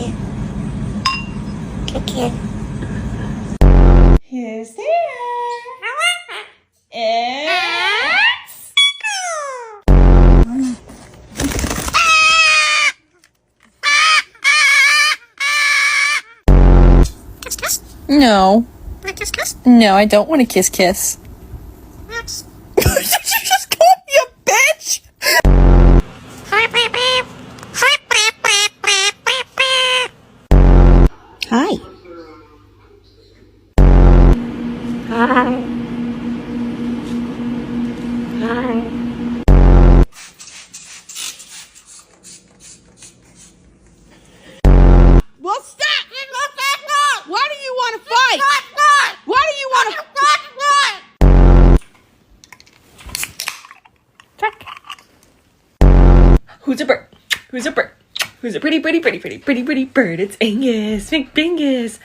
kid. Good kid. Who's there? It's... No. No, I don't want to kiss kiss. Did you just call me a bitch? Hi. Hi. Hi. Well, stop! Why do you want to fight? Why do you want to... Who's a bird? Who's a bird? Who's a pretty bird? It's Angus. Big Bingus.